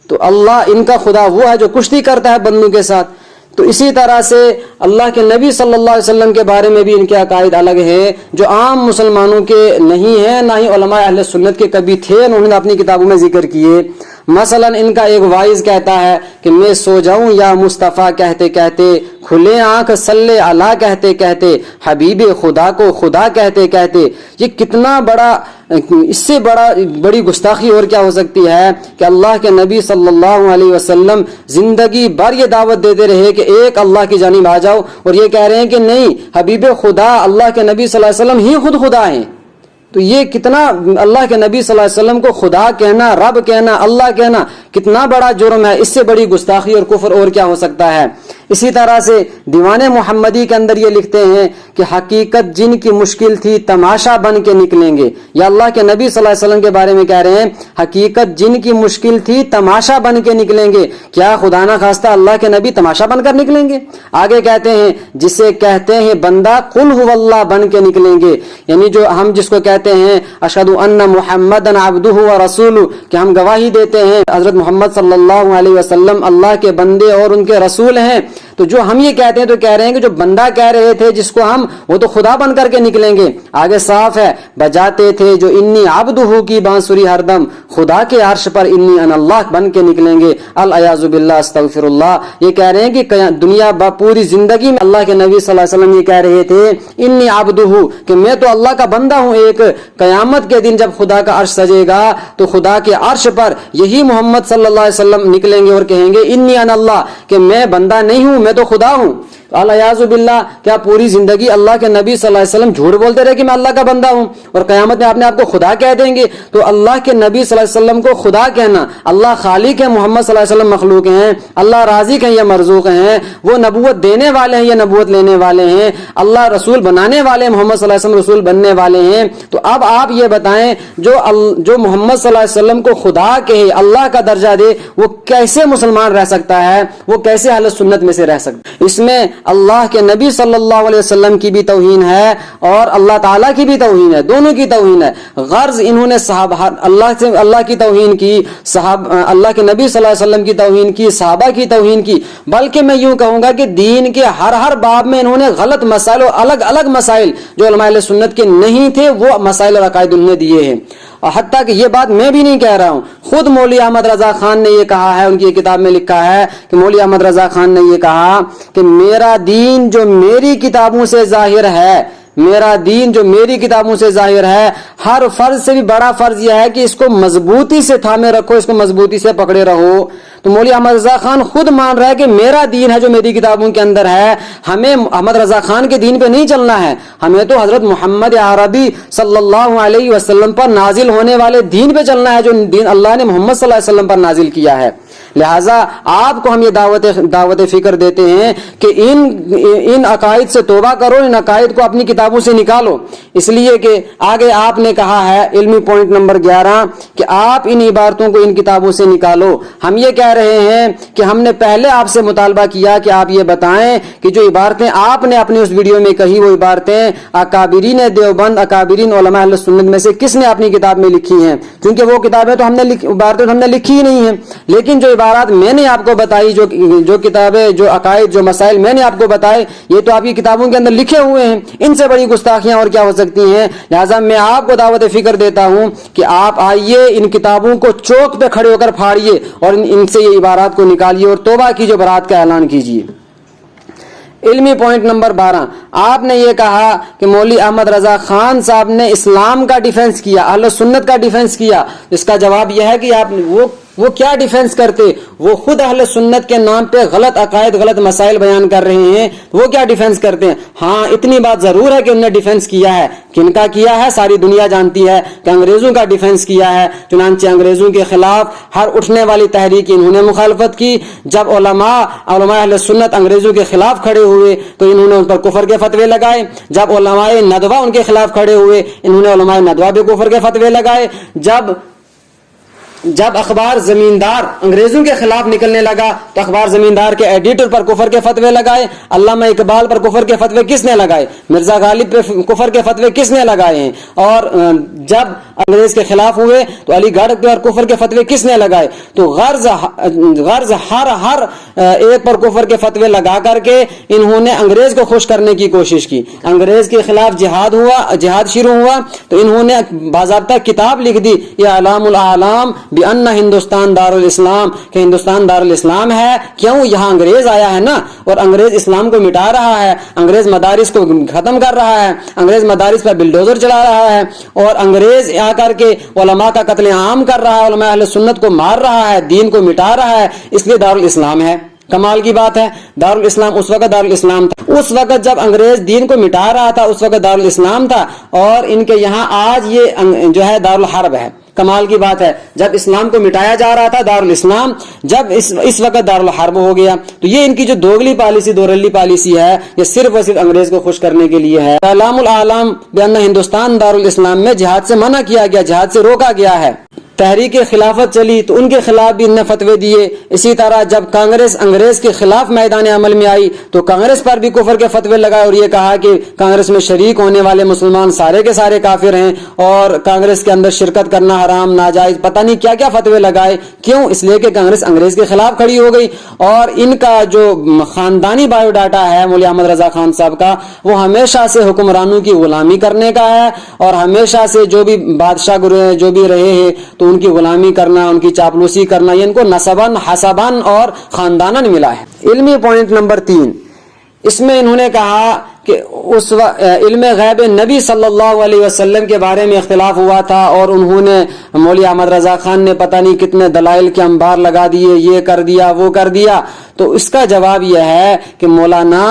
تو اللہ ان کا خدا وہ ہے جو کشتی کرتا ہے بندوں کے ساتھ. تو اسی طرح سے اللہ کے نبی صلی اللہ علیہ وسلم کے بارے میں بھی ان کے عقائد الگ ہیں جو عام مسلمانوں کے نہیں ہیں، نہ ہی علماء اہل سنت کے کبھی تھے، انہوں نے اپنی کتابوں میں ذکر کیے. مثلا ان کا ایک وائز کہتا ہے کہ میں سو جاؤں یا مصطفیٰ کہتے کہتے، کھلے آنکھ صلی اللہ کہتے کہتے، حبیب خدا کو خدا کہتے کہتے. یہ کتنا بڑا، اس سے بڑی گستاخی اور کیا ہو سکتی ہے کہ اللہ کے نبی صلی اللہ علیہ وسلم زندگی بھر یہ دعوت دیتے رہے کہ ایک اللہ کی جانب آ جاؤ، اور یہ کہہ رہے ہیں کہ نہیں، حبیب خدا اللہ کے نبی صلی اللہ علیہ وسلم ہی خود خدا ہیں. تو یہ کتنا اللہ کے نبی صلی اللہ علیہ وسلم کو خدا کہنا، رب کہنا، اللہ کہنا کتنا بڑا جرم ہے، اس سے بڑی گستاخی اور کفر اور کیا ہو سکتا ہے۔ اسی طرح سے دیوان محمدی کے اندر یہ لکھتے ہیں کہ حقیقت جن کی مشکل تھی تماشا بن کے نکلیں گے، یا اللہ کے نبی صلی اللہ علیہ وسلم کے بارے میں کہہ رہے ہیں حقیقت جن کی مشکل تھی تماشا بن کے نکلیں گے۔ کیا خدا نہ خواستہ اللہ کے نبی تماشا بن کر نکلیں گے؟ آگے کہتے ہیں جسے کہتے ہیں بندہ قل هو اللہ بن کے نکلیں گے، یعنی جو ہم جس کو کہتے ہیں اشہد ان محمدن عبدہ و رسولہ، کہ ہم گواہی دیتے ہیں حضرت محمد صلی اللہ علیہ وسلم اللہ کے بندے اور ان کے رسول ہیں، تو جو ہم یہ کہتے ہیں تو کہہ رہے ہیں کہ جو بندہ کہہ رہے تھے جس کو ہم، وہ تو خدا بن کر کے نکلیں گے۔ آگے صاف ہے بجاتے تھے جو انی عبدہ کی بانسری ہر دم، خدا کے عرش پر انی ان اللہ بن کے نکلیں گے۔ العیاذ باللہ استغفر اللہ۔ یہ کہہ رہے ہیں کہ دنیا پوری زندگی میں اللہ کے نبی صلی اللہ علیہ وسلم یہ کہہ رہے تھے انی عبدہ، کہ میں تو اللہ کا بندہ ہوں۔ ایک قیامت کے دن جب خدا کا عرش سجے گا تو خدا کے عرش پر یہی محمد صلی اللہ علیہ وسلم نکلیں گے اور کہیں گے انی ان اللہ، کہ میں بندہ نہیں ہوں، میں تو خدا ہوں۔ الیاذ باللہ، کیا پوری زندگی اللہ کے نبی صلی اللہ علیہ وسلم جھوٹ بولتے رہے کہ میں اللہ کا بندہ ہوں، اور قیامت میں اپنے آپ کو خدا کہہ دیں گے؟ تو اللہ کے نبی صلی اللہ علیہ وسلم کو خدا کہنا، اللہ خالق ہے، محمد صلی اللہ علیہ وسلم مخلوق ہیں، اللہ رازق ہیں یا مرزوق ہیں، وہ نبوت دینے والے ہیں یا نبوت لینے والے ہیں، اللہ رسول بنانے والے ہیں، محمد صلی اللہ علیہ وسلم رسول بننے والے ہیں۔ تو اب آپ یہ بتائیں جو محمد صلی اللہ علیہ وسلم کو خدا کہے، اللہ کا درجہ دے، وہ کیسے مسلمان رہ سکتا ہے؟ وہ کیسے اہل سنت میں سے رہ سکتا ہے؟ اس میں اللہ کے نبی صلی اللہ علیہ وسلم کی بھی توہین ہے اور اللہ تعالیٰ کی بھی توہین ہے، دونوں کی توہین ہے۔ غرض انہوں نے اللہ کی توہین کی، اللہ کے نبی صلی اللہ علیہ وسلم کی توہین کی، صحابہ کی توہین کی، بلکہ میں یوں کہوں گا کہ دین کے ہر باب میں انہوں نے غلط مسائل اور الگ الگ مسائل جو علماء اہل سنت کے نہیں تھے وہ مسائل اور عقائد انہوں نے دیے ہیں۔ اور حتیٰ کہ یہ بات میں بھی نہیں کہہ رہا ہوں، خود مولوی احمد رضا خان نے یہ کہا ہے، ان کی کتاب میں لکھا ہے کہ مولوی احمد رضا خان نے یہ کہا کہ میرا دین جو میری کتابوں سے ظاہر ہے، میرا دین جو میری کتابوں سے ظاہر ہے، ہر فرض سے بھی بڑا فرض یہ ہے کہ اس کو مضبوطی سے تھامے رکھو، اس کو مضبوطی سے پکڑے رہو۔ تو مولوی احمد رضا خان خود مان رہا ہے کہ میرا دین ہے جو میری کتابوں کے اندر ہے، ہمیں احمد رضا خان کے دین پہ نہیں چلنا ہے، ہمیں تو حضرت محمد عربی صلی اللہ علیہ وسلم پر نازل ہونے والے دین پہ چلنا ہے، جو دین اللہ نے محمد صلی اللہ علیہ وسلم پر نازل کیا ہے۔ لہٰذا آپ کو ہم یہ دعوت فکر دیتے ہیں کہ ان عقائد سے توبہ کرو، ان عقائد کو اپنی کتابوں سے نکالو، اس لیے کہ آگے آپ نے کہا ہے علمی پوائنٹ نمبر 11 کہ آپ ان عبارتوں کو ان کتابوں سے نکالو۔ ہم یہ کہہ رہے ہیں کہ ہم نے پہلے آپ سے مطالبہ کیا کہ آپ یہ بتائیں کہ جو عبارتیں آپ نے اپنی اس ویڈیو میں کہی وہ عبارتیں اکابرین دیوبند، اکابرین علماء اہل سنت میں سے کس نے اپنی کتاب میں لکھی ہیں؟ کیونکہ وہ کتابیں تو عبارتیں ہم نے لکھی ہی نہیں ہیں، لیکن جو عبارات میں نے آپ کو بتائی، جو کتابیں، جو عقائد، جو مسائل میں نے آپ کو بتائے، یہ تو آپ کی کتابوں کے اندر لکھے ہوئے ہیں، ان سے بڑی گستاخیاں اور کیا ہو سکتی ہیں؟ لہٰذا میں آپ کو دعوت فکر دیتا ہوں کہ آپ آئیے، ان کتابوں کو چوک پہ کھڑے ہو کر پھاڑیے اور ان سے یہ عبارات کو نکالیے اور توبہ کی جو برات کا اعلان کیجیے۔ علمی پوائنٹ نمبر 12، آپ نے یہ کہا کہ مولوی احمد رضا خان صاحب نے اسلام کا ڈیفنس کیا، اہل سنت کا ڈیفنس کیا۔ اس کا جواب یہ ہے کہ آپ وہ کیا ڈیفنس کرتے؟ وہ خود اہل سنت کے نام پہ غلط عقائد، غلط مسائل بیان کر رہے ہیں، وہ کیا ڈیفنس کرتے ہیں؟ ہاں اتنی بات ضرور ہے کہ انہوں نے ڈیفنس کیا ہے۔ کن کا کیا ہے ساری دنیا جانتی ہے کہ انگریزوں کا ڈیفنس کیا ہے، چنانچہ انگریزوں کے خلاف ہر اٹھنے والی تحریک انہوں نے مخالفت کی۔ جب علماء اہل سنت انگریزوں کے خلاف کھڑے ہوئے تو انہوں نے ان پر کفر کے فتوے لگائے۔ جب علماء ندوہ ان کے خلاف کھڑے ہوئے، انہوں نے علماء ندوہ پہ کفر کے فتوے لگائے۔ جب اخبار زمیندار انگریزوں کے خلاف نکلنے لگا تو اخبار زمیندار کے ایڈیٹر پر کفر کے فتوے لگائے۔ علامہ اقبال پر کفر کے فتوے کس نے لگائے؟ مرزا غالب پہ کفر کے فتوے کس نے لگائے ہیں؟ اور جب انگریز کے خلاف ہوئے تو علی گڑھ پر کفر کے فتوے کس نے لگائے؟ تو غرض ہر ایک پر کفر کے فتوے لگا کر کے انہوں نے انگریز کو خوش کرنے کی کوشش کی۔ انگریز کے خلاف جہاد شروع ہوا تو انہوں نے باضابطہ کتاب لکھ دی، یہ اعلام الاعلام بأن ہندوستان دار الاسلام، کہ ہندوستان دار الاسلام ہے۔ کیوں؟ یہاں انگریز آیا ہے نا، اور انگریز اسلام کو مٹا رہا ہے، انگریز مدارس کو ختم کر رہا ہے، انگریز مدارس پر بلڈوزر چلا رہا ہے، اور انگریز آ کر کے علماء کا قتل عام کر رہا ہے، علماء اہل سنت کو مار رہا ہے، دین کو مٹا رہا ہے، اس لیے دار الاسلام ہے۔ کمال کی بات ہے، دارالاسلام اس وقت دارالاسلام تھا، اس وقت جب انگریز دین کو مٹا رہا تھا اس وقت دارالاسلام تھا، اور ان کے یہاں آج یہ جو ہے دارالحرب ہے۔ کمال کی بات ہے، جب اسلام کو مٹایا جا رہا تھا دارالاسلام، جب اس وقت دارالحرب ہو گیا۔ تو یہ ان کی جو دوگلی پالیسی، دو رلی پالیسی ہے، یہ صرف اور صرف انگریز کو خوش کرنے کے لیے ہے۔ اعلام العالم بأن ہندوستان دارالاسلام میں جہاد سے منع کیا گیا، جہاد سے روکا گیا ہے۔ تحریک خلافت چلی تو ان کے خلاف بھی انہوں نے فتوے دیے۔ اسی طرح جب کانگریس انگریز کے خلاف میدان عمل میں آئی تو کانگریس پر بھی کفر کے فتوے لگائے، اور یہ کہا کہ کانگریس میں شریک ہونے والے مسلمان سارے کے سارے کافر ہیں، اور کانگریس کے اندر شرکت کرنا حرام، ناجائز، پتہ نہیں کیا کیا فتوے لگائے۔ کیوں؟ اس لیے کہ کانگریس انگریز کے خلاف کھڑی ہو گئی، اور ان کا جو خاندانی بایو ڈاٹا ہے مولوی احمد رضا خان صاحب کا، وہ ہمیشہ سے حکمرانوں کی غلامی کرنے کا ہے، اور ہمیشہ سے جو بھی بادشاہ جو بھی رہے ہیں تو ان کی غلامی کرنا، ان کی چاپلوسی کرنا، یہ ان کو نسباً، حسباً اور خانداناً ملا ہے۔ علمی پوائنٹ نمبر 3، اس میں انہوں نے کہا کہ اس علم غیب نبی صلی اللہ علیہ وسلم کے بارے میں اختلاف ہوا تھا، اور انہوں نے مولوی احمد رضا خان نے پتہ نہیں کتنے دلائل کے انبار لگا دیے، یہ کر دیا وہ کر دیا۔ تو اس کا جواب یہ ہے کہ مولانا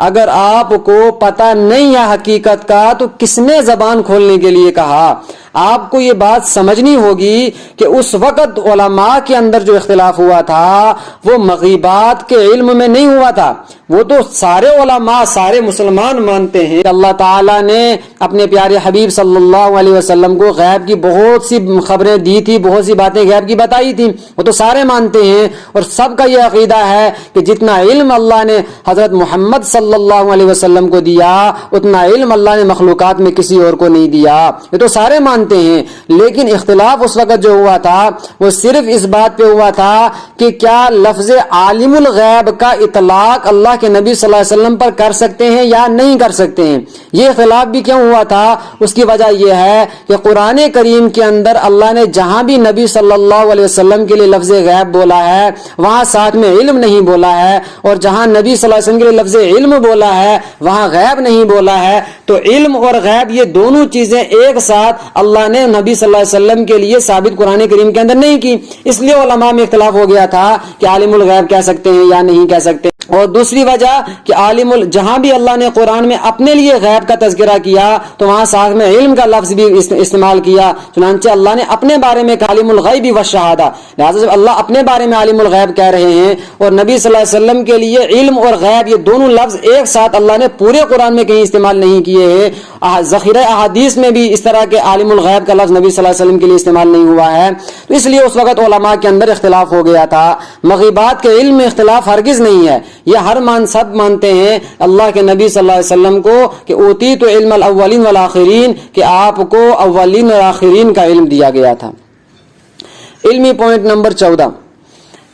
اگر آپ کو پتہ نہیں ہے حقیقت کا تو کس نے زبان کھولنے کے لیے کہا؟ آپ کو یہ بات سمجھنی ہوگی کہ اس وقت علماء کے اندر جو اختلاف ہوا تھا وہ مغیبات کے علم میں نہیں ہوا تھا، وہ تو سارے علماء، سارے مسلمان مانتے ہیں کہ اللہ تعالیٰ نے اپنے پیارے حبیب صلی اللہ علیہ وسلم کو غیب کی بہت سی خبریں دی تھی، بہت سی باتیں غیب کی بتائی تھی، وہ تو سارے مانتے ہیں، اور سب کا یہ عقیدہ ہے کہ جتنا علم اللہ نے حضرت محمد صلی اللہ علیہ وسلم کو دیا اتنا علم اللہ نے مخلوقات میں کسی اور کو نہیں دیا، یہ تو سارے مانتے ہیں۔ لیکن اختلاف اس وقت جو ہوا تھا وہ صرف اس بات پہ ہوا تھا کہ کیا لفظ عالم الغیب کا اطلاق اللہ کے نبی صلی اللہ علیہ وسلم پر کر سکتے ہیں یا نہیں کر سکتے ہیں۔ یہ اختلاف بھی کیوں ہوا تھا؟ اس کی وجہ یہ ہے کہ قرآن کریم کے اندر اللہ نے جہاں بھی نبی صلی اللہ علیہ وسلم کے لیے لفظ غیب بولا ہے وہاں ساتھ میں علم نہیں بولا ہے، اور جہاں نبی صلی اللہ علیہ وسلم کے لیے لفظ علم بولا ہے وہاں غیب نہیں بولا ہے۔ تو علم اور غیب یہ دونوں چیزیں ایک ساتھ اللہ نے نبی صلی اللہ علیہ وسلم کے لیے ثابت قرآن کریم کے اندر نہیں کی، اس لیے علماء میں اختلاف ہو گیا تھا کہ عالم الغیب کہہ سکتے ہیں یا نہیں کہہ سکتے۔ اور دوسری وجہ کہ جہاں بھی اللہ نے قرآن میں اپنے لیے غیب کا تذکرہ کیا تو وہاں ساتھ میں علم کا لفظ بھی استعمال کیا، چنانچہ اللہ نے اپنے بارے میں عالم الغیب والشہادہ، لہٰذا جب اللہ اپنے بارے میں عالم الغیب کہہ رہے ہیں اور نبی صلی اللہ علیہ وسلم کے لیے علم اور غیب یہ دونوں لفظ ایک ساتھ اللہ نے پورے قرآن میں کہیں استعمال نہیں کیے ہیں، ذخیرہ احادیث میں بھی اس طرح کے عالم الغیب کا لفظ نبی صلی اللہ علیہ وسلم کے لیے استعمال نہیں ہوا ہے، تو اس لیے اس وقت علماء کے اندر اختلاف ہو گیا تھا۔ مغیبات کے علم میں اختلاف ہرگز نہیں ہے، یہ سب مانتے ہیں اللہ کے نبی صلی اللہ علیہ وسلم کو کہ اوتیت علم الاولین والآخرین، کہ آپ کو اولین اور آخرین کا علم دیا گیا تھا۔ علمی پوائنٹ نمبر 14،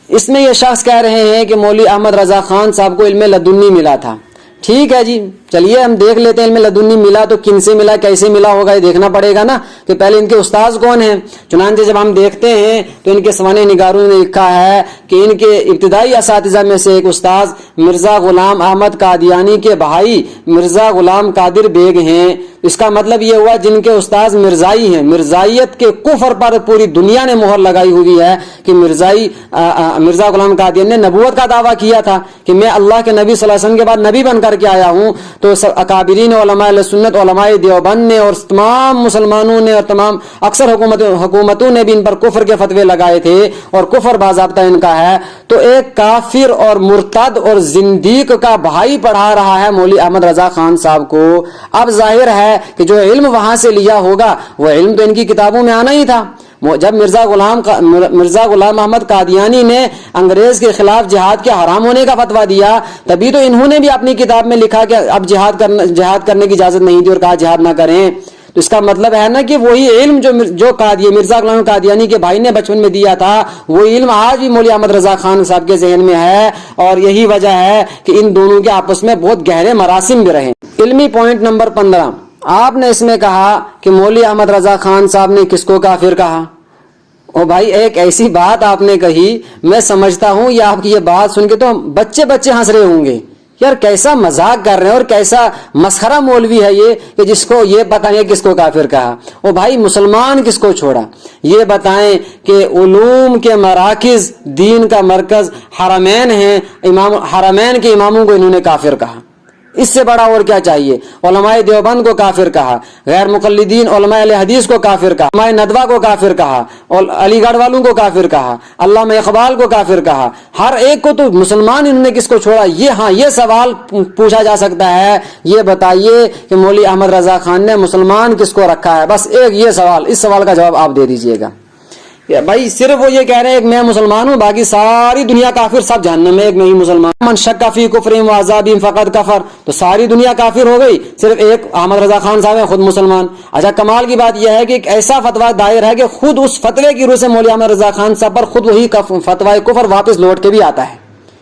اس میں یہ شخص کہہ رہے ہیں کہ مولوی احمد رضا خان صاحب کو علم لدنی ملا تھا۔ ٹھیک ہے جی، چلیے ہم دیکھ لیتے ہیں علم لدنی ملا تو کن سے ملا، کیسے ملا ہوگا، یہ دیکھنا پڑے گا نا کہ پہلے ان کے استاذ کون ہیں۔ چنانچہ جب ہم دیکھتے ہیں تو ان کے سوانح نگاروں نے لکھا ہے کہ ان کے ابتدائی اساتذہ میں سے ایک استاذ مرزا غلام احمد قادیانی کے بھائی مرزا غلام قادر بیگ ہیں۔ اس کا مطلب یہ ہوا جن کے استاذ مرزائی ہیں، مرزائیت کے کفر پر پوری دنیا نے مہر لگائی ہوئی ہے کہ مرزا غلام قادیانی نے نبوت کا دعویٰ کیا تھا کہ میں اللہ کے نبی صلی اللہ علیہ وسلم کے بعد نبی بن کر کے آیا ہوں۔ تو اکابرین علماء اہل سنت، علماء دیوبند نے اور تمام مسلمانوں نے اور تمام اکثر حکومتوں نے بھی ان پر کفر کے فتوے لگائے تھے، اور کفر باضابطہ ان کا ہے۔ تو ایک کافر اور مرتد اور زندیق کا بھائی پڑھا رہا ہے مولوی احمد رضا خان صاحب کو۔ اب ظاہر ہے کہ جو علم وہاں سے لیا ہوگا وہ علم تو ان کی کتابوں میں آنا ہی تھا۔ جب مرزا غلام احمد قادیانی نے انگریز کے خلاف جہاد کے حرام ہونے کا فتویٰ دیا تبھی تو انہوں نے بھی اپنی کتاب میں لکھا کہ اب جہاد کرنے کی اجازت نہیں دی اور کہا جہاد نہ کریں۔ تو اس کا مطلب ہے نا کہ وہی علم جو مرزا غلام قادیانی کے بھائی نے بچپن میں دیا تھا وہی علم آج بھی مولوی احمد رضا خان صاحب کے ذہن میں ہے، اور یہی وجہ ہے کہ ان دونوں کے آپس میں بہت گہرے مراسم بھی رہے۔ علمی پوائنٹ نمبر 15، آپ نے اس میں کہا کہ مولوی احمد رضا خان صاحب نے کس کو کافر کہا؟ او بھائی ایک ایسی بات آپ نے کہی، میں سمجھتا ہوں یہ آپ کی یہ بات سن کے تو بچے ہنس رہے ہوں گے یار کیسا مذاق کر رہے ہیں اور کیسا مسخرہ مولوی ہے یہ کہ جس کو یہ پتہ نہیں کس کو کافر کہا. او بھائی مسلمان کس کو چھوڑا؟ یہ بتائیں کہ علوم کے مراکز، دین کا مرکز حرمین ہیں، حرمین کے اماموں کو انہوں نے کافر کہا. اس سے بڑا اور کیا چاہیے؟ علماء دیوبند کو کافر کہا، غیر مقلدین علماء اہل حدیث کو کافر کہا، علماء ندوہ کو کافر کہا، اور علی گڑھ والوں کو کافر کہا، علامہ اقبال کو کافر کہا. ہر ایک کو تو مسلمان انہوں نے کس کو چھوڑا؟ یہ سوال پوچھا جا سکتا ہے. یہ بتائیے کہ مولوی احمد رضا خان نے مسلمان کس کو رکھا ہے؟ بس ایک یہ سوال، اس سوال کا جواب آپ دے دیجئے گا. بھائی صرف وہ یہ کہہ رہے ہیں کہ میں مسلمان ہوں، باقی ساری دنیا کافر، سب جہنم میں، ایک میں ہی مسلمان. من شک فی کفرہم وعذابہم فقد کفر، تو ساری دنیا کافر ہو گئی، صرف ایک احمد رضا خان صاحب ہیں خود مسلمان. اچھا کمال کی بات یہ ہے کہ ایک ایسا فتویٰ دائر ہے کہ خود اس فتوے کی روح سے مولوی احمد رضا خان صاحب پر خود وہی فتویٰ کفر واپس لوٹ کے بھی آتا ہے.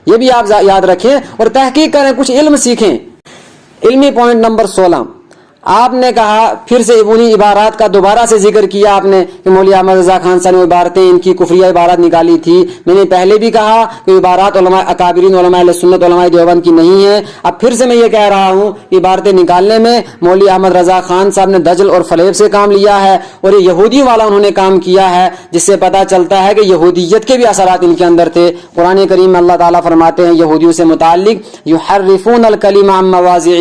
یہ بھی آپ یاد رکھیں اور تحقیق کریں، کچھ علم سیکھیں. علمی پوائنٹ نمبر 16، آپ نے کہا پھر سے انہی عبارات کا دوبارہ سے ذکر کیا آپ نے کہ مولوی احمد رضا خان صاحب نے عبارتیں ان کی کفریہ عبارات نکالی تھی. میں نے پہلے بھی کہا کہ عبارات علماء اکابرین علماء اہل سنت علماء دیوبند کی نہیں ہیں. اب پھر سے میں یہ کہہ رہا ہوں کہ عبارتیں نکالنے میں مولوی احمد رضا خان صاحب نے دجل اور فریب سے کام لیا ہے، اور یہ یہودی والا انہوں نے کام کیا ہے، جس سے پتہ چلتا ہے کہ یہودیت کے بھی اثرات ان کے اندر تھے. قرآن کریم میں اللہ تعالیٰ فرماتے ہیں یہودیوں سے متعلق، یحرفون الکلم عن مواضعہ،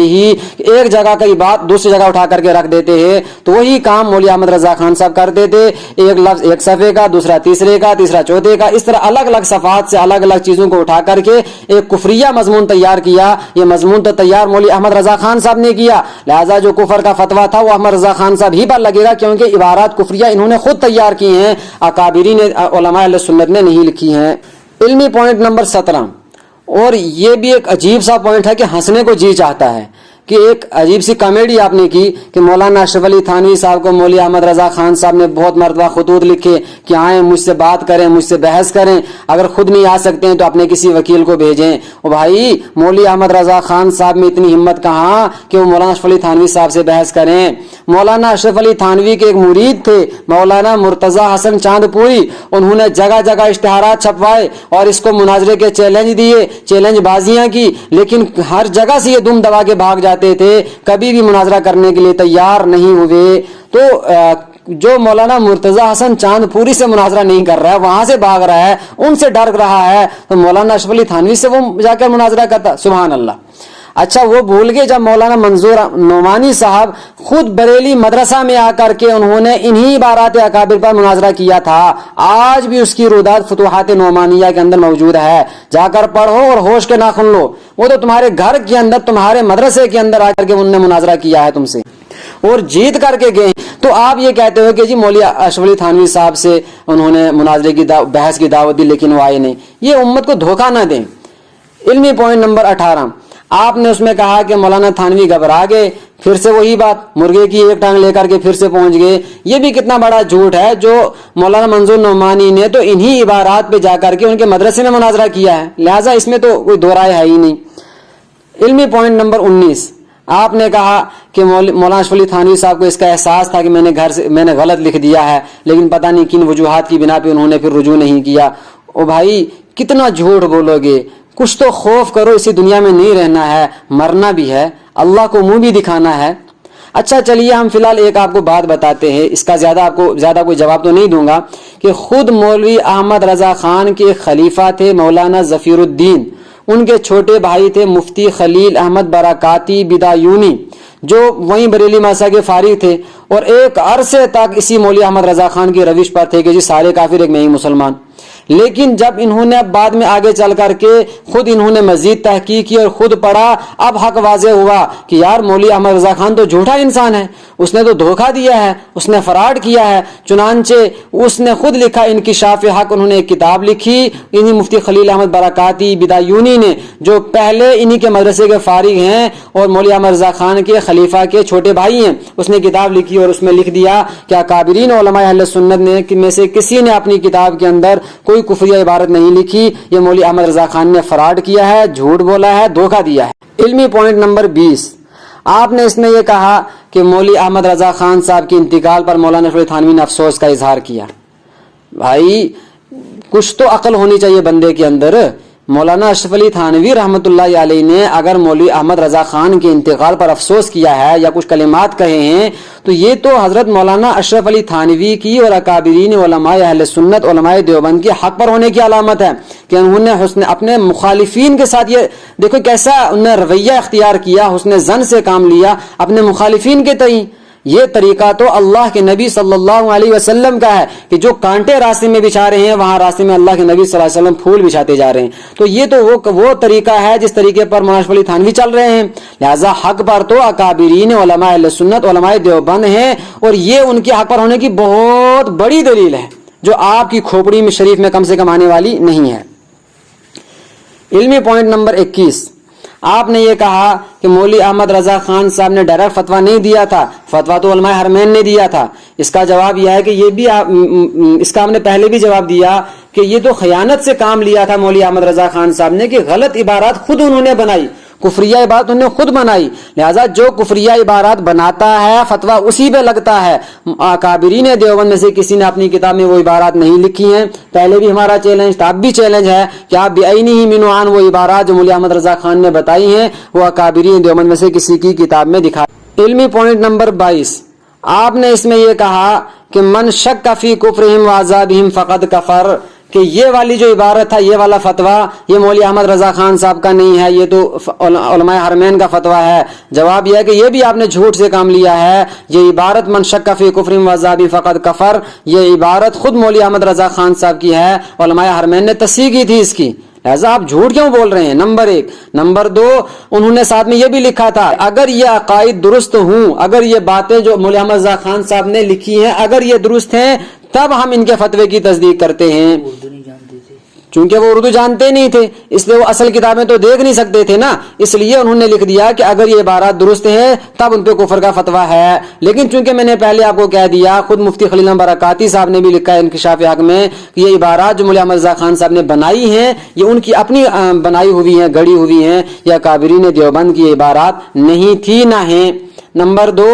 ایک جگہ کی بات دوسری جگہ اٹھا کر کے رکھ دیتے ہیں. تو وہی کام مولوی احمد رضا خان صاحب کرتے تھے، ایک لفظ ایک صفحے کا، دوسرا تیسرے کا، تیسرا چوتھے کا، اس طرح الگ الگ صفحات سے الگ الگ چیزوں کو اٹھا کر کے ایک کفریہ مضمون تیار کیا. یہ مضمون تو تیار مولوی احمد رضا خان صاحب نے کیا، لہذا جو کفر کا فتویٰ تھا وہ احمد رضا خان صاحب ہی پر لگے گا، کیونکہ عبارات کفریہ انہوں نے خود تیار کی ہیں، اکابرین علماء اہل سنت نے نہیں لکھی ہیں. علمی پوائنٹ نمبر 17، اور یہ بھی ایک عجیب سا پوائنٹ ہے کہ ہنسنے کو جی چاہتا ہے، کہ ایک عجیب سی کامیڈی آپ نے کی کہ مولانا اشرف علی تھانوی صاحب کو مولوی احمد رضا خان صاحب نے بہت مرتبہ خطوط لکھے کہ آئیں مجھ سے بات کریں، مجھ سے بحث کریں، اگر خود نہیں آ سکتے ہیں تو اپنے کسی وکیل کو بھیجیں. اور بھائی مولوی احمد رضا خان صاحب میں اتنی ہمت کہاں کہ وہ مولانا اشرف علی تھانوی صاحب سے بحث کریں. مولانا اشرف علی تھانوی کے ایک مرید تھے مولانا مرتضی حسن چاند پوری، انہوں نے جگہ جگہ اشتہارات چھپوائے اور اس کو مناظرے کے چیلنج دیے، چیلنج بازیاں کی، لیکن ہر جگہ سے یہ دم دبا کے بھاگ جاتے تھے، کبھی بھی مناظرہ کرنے کے لیے تیار نہیں ہوئے. تو جو مولانا مرتضی حسن چاند پوری سے مناظرہ نہیں کر رہا ہے، وہاں سے بھاگ رہا ہے، ان سے ڈر رہا ہے، تو مولانا اشرف علی تھانوی سے وہ جا کر مناظرہ کرتا. سبحان اللہ. اچھا وہ بھول گئے جب مولانا منظور نعمانی صاحب خود بریلی مدرسہ میں آ کر کے انہوں نے انہی عبارات اکابر پر مناظرہ کیا تھا. آج بھی اس کی رودات فتوحات نعمانیہ کے اندر موجود ہے، جا کر پڑھو اور ہوش کے ناخن لو. وہ تو تمہارے گھر کے اندر تمہارے مدرسے کے اندر آ کر کے انہوں نے مناظرہ کیا ہے تم سے اور جیت کر کے گئے. تو آپ یہ کہتے ہو کہ جی مولوی اشرف علی تھانوی صاحب سے انہوں نے مناظرے کی بحث کی دعوت دی لیکن وہ آئے نہیں. یہ امت کو دھوکہ نہ دیں. علمی پوائنٹ نمبر 18، آپ نے اس میں کہا کہ مولانا تھانوی گھبرا گئے، پھر سے وہی بات، مرغے کی ایک ٹانگ لے کر کے پھر سے پہنچ گئے. یہ بھی کتنا بڑا جھوٹ ہے جو مولانا منظور نعمانی نے تو انہی عبارات پہ جا کر کے ان کے مدرسے میں مناظرہ کیا ہے، لہٰذا اس میں تو کوئی دو رائے ہے ہی نہیں. علمی پوائنٹ نمبر 19، آپ نے کہا کہ مولانا اشرف علی تھانوی صاحب کو اس کا احساس تھا کہ میں نے غلط لکھ دیا ہے، لیکن پتہ نہیں کن وجوہات کی بنا پہ انہوں نے پھر رجوع نہیں کیا. او بھائی کتنا جھوٹ بولو گے، کچھ تو خوف کرو، اسی دنیا میں نہیں رہنا ہے، مرنا بھی ہے، اللہ کو منہ بھی دکھانا ہے. اچھا چلیے ہم فی الحال ایک آپ کو بات بتاتے ہیں، اس کا زیادہ کوئی جواب تو نہیں دوں گا، کہ خود مولوی احمد رضا خان کے خلیفہ تھے مولانا ظفیر الدین، ان کے چھوٹے بھائی تھے مفتی خلیل احمد برکاتی بدایونی، جو وہیں بریلی مدرسہ کے فارغ تھے، اور ایک عرصے تک اسی مولوی احمد رضا خان کی روش پر تھے کہ جی سارے کافر ایک میں ہی مسلمان. لیکن جب انہوں نے بعد میں آگے چل کر کے خود انہوں نے مزید تحقیق کی اور خود پڑھا، اب حق واضح ہوا کہ یار مولوی احمد رضا خان تو جھوٹا انسان ہے، اس نے تو دھوکہ دیا ہے، اس نے فراڈ کیا ہے. چنانچہ اس نے خود لکھا انکشاف حق، انہوں نے ایک کتاب لکھی انہی مفتی خلیل احمد برکاتی بدایونی نے، جو پہلے انہی کے مدرسے کے فارغ ہیں اور مولوی احمد رضا خان کے خلیفہ کے چھوٹے بھائی ہیں. اس نے کتاب لکھی اور اس میں لکھ دیا کہ اکابرین علماء اہل سنت نے میں سے کسی نے اپنی کتاب کے اندر کوئی کفریہ عبارت نہیں لکھی، یہ مولوی احمد رضا خان نے فراڈ کیا ہے، جھوٹ بولا ہے، دھوکہ دیا ہے. علمی پوائنٹ نمبر 20، آپ نے اس میں یہ کہا کہ مولوی احمد رضا خان صاحب کے انتقال پر مولانا اشرف علی تھانوی نے افسوس کا اظہار کیا. بھائی کچھ تو عقل ہونی چاہیے بندے کے اندر. مولانا اشرف علی تھانوی رحمۃ اللہ علیہ نے اگر مولوی احمد رضا خان کے انتقال پر افسوس کیا ہے یا کچھ کلمات کہے ہیں تو یہ تو حضرت مولانا اشرف علی تھانوی کی اور اکابرین علماء اہل سنت علماء دیوبند کی حق پر ہونے کی علامت ہے کہ انہوں نے اپنے مخالفین کے ساتھ، یہ دیکھو کیسا انہوں نے رویہ اختیار کیا، حسن ظن سے کام لیا اپنے مخالفین کے تئیں۔ یہ طریقہ تو اللہ کے نبی صلی اللہ علیہ وسلم کا ہے کہ جو کانٹے راستے میں بچھا رہے ہیں وہاں راستے میں اللہ کے نبی صلی اللہ علیہ وسلم پھول بچھاتے جا رہے ہیں۔ تو یہ تو وہ طریقہ ہے جس طریقے پر مولانا اشرف علی تھانوی چل رہے ہیں۔ لہذا حق پر تو اکابرین علماء اہل سنت علماء دیوبند ہیں، اور یہ ان کے حق پر ہونے کی بہت بڑی دلیل ہے جو آپ کی کھوپڑی میں شریف میں کم سے کم آنے والی نہیں ہے۔ علمی پوائنٹ نمبر 21، آپ نے یہ کہا کہ مولوی احمد رضا خان صاحب نے ڈائریکٹ فتویٰ نہیں دیا تھا، فتویٰ تو علماء حرمین نے دیا تھا۔ اس کا جواب یہ ہے کہ یہ بھی اس کا ہم نے پہلے بھی جواب دیا کہ یہ تو خیانت سے کام لیا تھا مولوی احمد رضا خان صاحب نے، کہ غلط عبارات خود انہوں نے بنائی، کفریہ عبارات انہوں نے خود بنائی۔ لہذا جو کفریہ عبارات بناتا ہے فتویٰ اسی پہ لگتا ہے۔ اکابرین دیوبند میں سے کسی نے اپنی کتاب میں وہ عبارات نہیں لکھی ہیں۔ پہلے بھی ہمارا چیلنج تھا، اب بھی چیلنج ہے کہ آپ بعینہ من وعن وہ عبارات جو مولوی احمد رضا خان نے بتائی ہیں وہ اکابرین دیوبند میں سے کسی کی کتاب میں دکھا۔ علمی پوائنٹ نمبر 22، آپ نے اس میں یہ کہا کہ من شک فی کفرہم وعذابہم فقد کفر، کہ یہ والی جو عبارت تھا، یہ والا فتویٰ یہ مولوی احمد رضا خان صاحب کا نہیں ہے، یہ تو علماء حرمین کا فتویٰ ہے۔ جواب یہ ہے کہ یہ بھی آپ نے جھوٹ سے کام لیا ہے۔ یہ عبارت من شک فی کفرہم وعذابہم فقد کفر، یہ عبارت خود مولوی احمد رضا خان صاحب کی ہے، علماء حرمین نے تصحیح کی تھی اس کی۔ لہذا آپ جھوٹ کیوں بول رہے ہیں؟ نمبر 1۔ نمبر 2، انہوں نے ساتھ میں یہ بھی لکھا تھا اگر یہ عقائد درست ہوں، اگر یہ باتیں جو مولوی احمد رضا خان صاحب نے لکھی ہیں اگر یہ درست ہیں تب ہم ان کے فتوے کی تصدیق کرتے ہیں۔ چونکہ وہ اردو جانتے نہیں تھے اس لیے وہ اصل کتابیں تو دیکھ نہیں سکتے تھے نا، اس لیے انہوں نے لکھ دیا کہ اگر یہ عبارات درست ہیں تب ان پہ کفر کا فتویٰ ہے۔ لیکن چونکہ میں نے پہلے آپ کو کہہ دیا، خود مفتی خلیل احمد برکاتی صاحب نے بھی لکھا ہے انکشاف حق میں کہ یہ عبارات جو مولوی احمد رضا خان صاحب نے بنائی ہیں یہ ان کی اپنی بنائی ہوئی ہیں، گڑی ہوئی ہیں، یا اکابرین دیوبند کی عبارات نہیں تھی نہ ہیں۔ نمبر 2،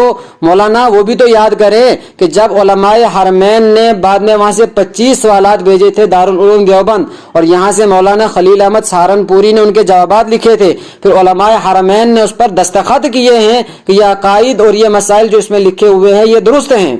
مولانا وہ بھی تو یاد کرے کہ جب علماء حرمین نے بعد میں وہاں سے 25 سوالات بھیجے تھے دارالعلوم دیوبند، اور یہاں سے مولانا خلیل احمد سہارنپوری نے ان کے جوابات لکھے تھے، پھر علماء حرمین نے اس پر دستخط کیے ہیں کہ یہ عقائد اور یہ مسائل جو اس میں لکھے ہوئے ہیں یہ درست ہیں۔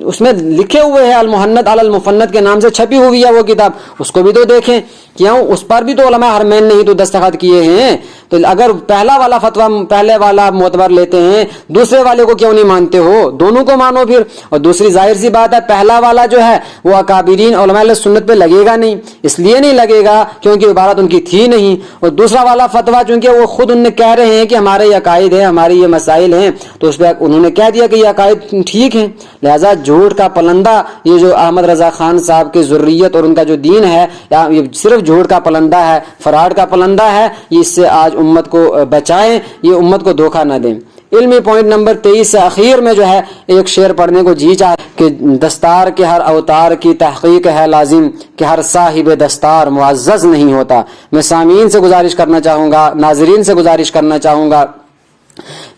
اس میں لکھے ہوئے ہیں، المحنت علی المفند کے نام سے چھپی ہوئی ہے وہ کتاب، اس کو بھی تو دیکھیں۔ کیوں؟ اس پر بھی تو علماء حرمین نے ہی تو دستخط کیے ہیں۔ تو اگر پہلا والا فتویٰ پہلے والا معتبر لیتے ہیں دوسرے والے کو کیوں نہیں مانتے ہو؟ دونوں کو مانو پھر۔ اور دوسری ظاہر سی بات ہے پہلا والا جو ہے وہ اکابرین علماء اہل سنت پہ لگے گا نہیں، اس لیے نہیں لگے گا کیونکہ عبارت ان کی تھی نہیں، اور دوسرا والا فتویٰ چونکہ وہ خود ان نے کہہ رہے ہیں کہ ہمارے یہ عقائد ہیں، ہماری یہ مسائل ہیں، تو اس پہ انہوں نے کہہ دیا کہ یہ عقائد ٹھیک ہیں۔ لہذا جھوٹ کا پلندہ یہ جو احمد رضا خان صاحب کی ذریت اور ان کا جو دین ہے یہ صرف جھوٹ کا پلندہ ہے، فراڈ کا پلندہ ہے، یہ اس سے آج امت کو بچائیں، یہ امت کو دھوکہ نہ دیں۔ علمی پوائنٹ نمبر 23 سے اخیر میں جو ہے ایک شعر پڑھنے کو جی چاہے کہ دستار کے ہر اوتار کی تحقیق ہے لازم کہ ہر صاحب دستار معزز نہیں ہوتا۔ میں سامعین سے گزارش کرنا چاہوں گا، ناظرین سے گزارش کرنا چاہوں گا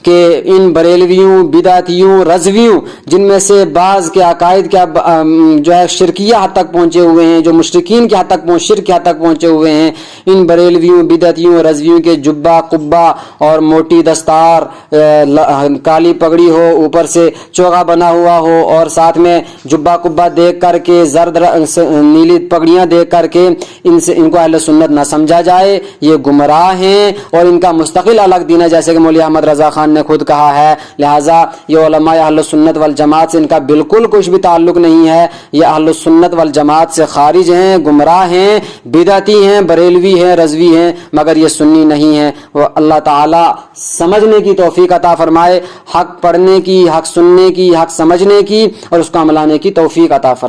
کہ ان بریلویوں، بدعتیوں، رضویوں جن میں سے بعض کے عقائد کیا جو ہے شرکیہ حد تک پہنچے ہوئے ہیں، جو مشرکین کی حد تک شرک کی حد تک پہنچے ہوئے ہیں، ان بریلویوں، بدعتیوں، رضویوں کے جبہ قبہ اور موٹی دستار، کالی پگڑی ہو، اوپر سے چوغا بنا ہوا ہو اور ساتھ میں جبہ قبہ دیکھ کر کے زرد نیلی پگڑیاں دیکھ کر کے ان کو اہل سنت نہ سمجھا جائے، یہ گمراہ ہیں اور ان کا مستقل الگ دین ہے جیسے کہ مولوی احمد رضا خان نے خود کہا ہے۔ لہٰذا یہ علماء اہل سنت والجماعت سے ان کا بالکل کچھ بھی تعلق نہیں ہے، یہ اہل سنت والجماعت سے خارج ہیں، گمراہ ہیں، بدعتی ہیں، بریلوی ہیں، رضوی ہیں، مگر یہ سنی نہیں ہیں۔ وہ اللہ تعالی سمجھنے کی توفیق عطا فرمائے، حق پڑھنے کی، حق سننے کی، حق سمجھنے کی اور اس کو عملانے کی توفیق عطا فرمائے۔